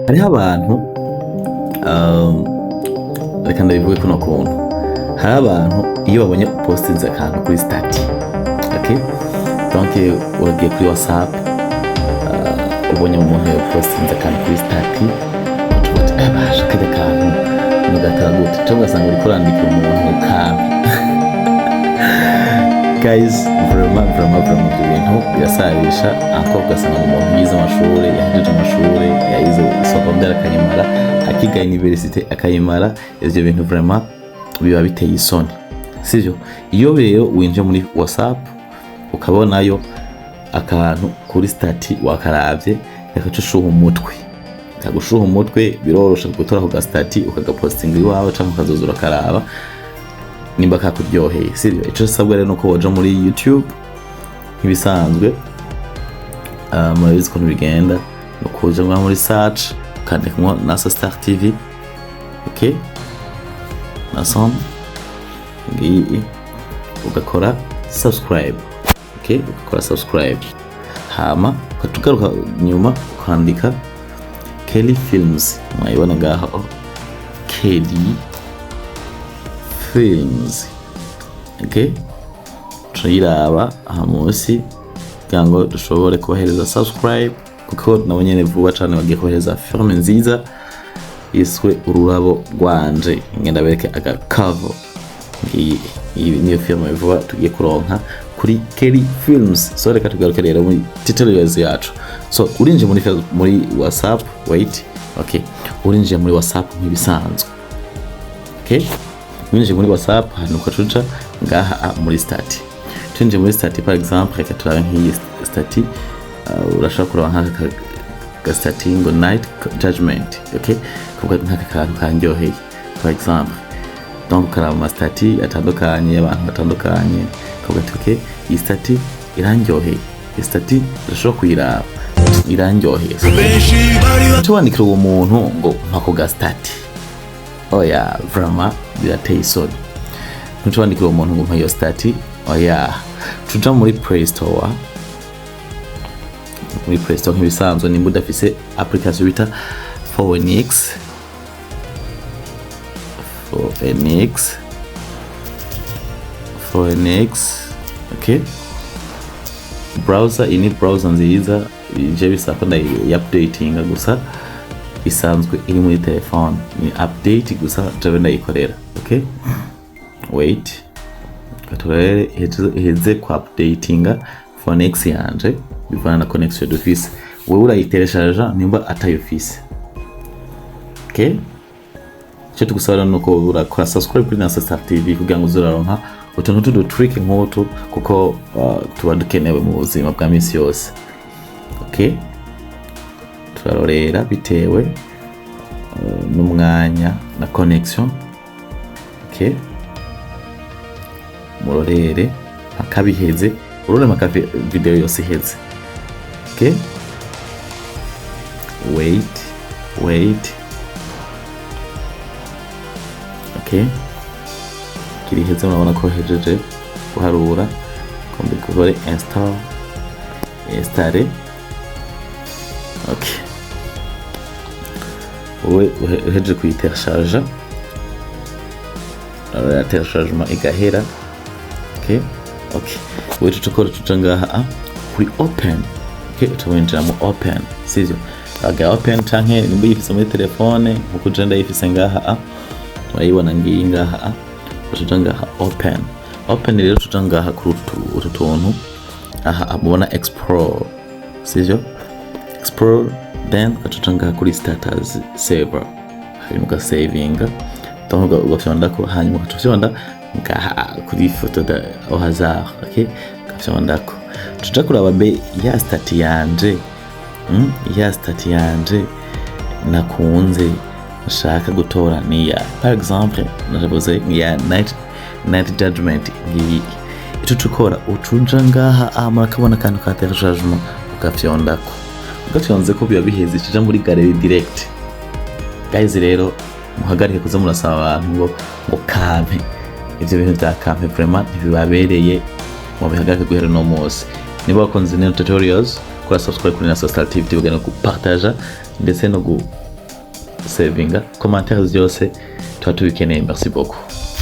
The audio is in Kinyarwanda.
hariho abantu reka ndabivuge kuno kuntu, hari abantu iyo babonye postinze akantu kuri stati, okay, donc uragiye kuri WhatsApp ubonye umuntu postinze akantu kuri stati abasha kajya kantu nugatara gute cyangwa ugasanga uri kurandika umuntu kantu guys, vraiment ibintu birasabisha ako ugasanga umuntu yize amashuri, yahejeje amashuri, yayize secondaire akayimara, akiga université akayimara, ivyo bintu vraiment biba biteye isoni, sivyo? Iyo rero winje muri WhatsApp ukabonayo akantu kuri stati wakaravye yakacushuha umutwe, kagushuha umutwe, birorosha gutora ku stati ukagapostinga iwawe cyangwa ukazozura karaba nimba kakuryoheye, sivyo? Ico sabwa rero nuko woja muri YouTube nk'ibisanzwe, murabizi ko bigenda no kuja muri search ukandikamo Nasa Star TV, okay, Nasa ngiyi ugakora subscribe, okay, ugakora subscribe, hama ukatugaruka nyuma ukandika Kelly Films, mwayibona ngaho Kelly Films, okay, tuyiraba aha munsi kugira ngo dushobore kubahereza subscribe, kuko nabo nyene vuba cyane bagiye kubahereza filme nziza yiswe Ururabo Rwanje, ngenda bereke aga cover, iyi niyo filme vuba tugiye kuronka kuri Kelly Films. So reka tugaruke rero muri tutorials yacu. So urinje muri WhatsApp, wait, okay, urinje muri WhatsApp nk'ibisanzwe, okay, urinje muri WhatsApp hano ukacuca ngaha muri stati, tunje muri stati par exemple, reka turabe nk'iyi stati, urashaka kuronka ka stati ngo night judgment, okay, kuko nk'aka kantu kanjyoheye par exemple, donc karaba ama stati atandukanye, abantu batandukanye, kuko tuke iyi stati irandyoheye, iyi stati urashaka kuyiraba irandyoheye, tubandikira uwo muntu ngo mpako ga stati, oya vraiment birateye isoni, ntubandikira uwo muntu ngo mpayo stati, oya tuja muri Play Store, muri Play Store nk'ibisanzwe, nimba udafise application bita Phoenix, okay, browser ini browser nziza je bisako updating gusa isanzwe iri muri telefone, ni update gusa jabe ndayikorera, okay, wait katurere heze kwa updatinga Phoenix yanje bivana na connection d'office, wewe urayitereshaje nimba atayofise, okay, cyo tugusaba nuko urakora subscribe kuri Nasa Star TV kugira ngo uzuraronka utuntu tudu trick nk'utu, kuko tuba dukenewe mu buzima bwa misi yose, okay, turarorera bitewe n'umwanya na connection, okay, murorere akabiheze, urore maka video yose iheze, okay, wait, okay, kiri heze murabona ko hejeje kuharura, kombe kuvore installe, okay, uwe uhejeje kuyitershaja, ya tershargement igahera, okay, uwe tuchokora tutangaha kuri open, okay, tuwenjira mu open, sivyo? Aga open canke nimba yifise muri telefone nkuko jenda yifise ngaha, turayibona ngiyi ngaha, tutangaha open rero tutangaha kuri utuntu aha mubona explore, sivyo? Explore, then tutangaha kuri status saver, hari muka savinga, donc ugafyonda ko hanyuma ukatufyonda ngaha kuri photo da au hasard, okay, ukafyonda ko tuja kuraba be ya stati yanje, ya stati yanje nakunze nshaka gutora niya, par exemple navuze ya night judgment, ngiyi icyo tukora ucuja ngaha murakabona kantu ka téléchargement ukafyondako, ugafyonze ko biba biheze kija muri gallery direct. Guys rero muhagarike kuza murasaba abantu ngo kampe, ivyo bintu bya kampe vraiment ntibibabereye, mu bihagarike guhera no munsi. Niba wakunze tutorials kora subscribe kuri Nasa Star TV, tugana ku partager ndetse no dusavinga commentaires zose tuba tubikeneye. Merci beaucoup.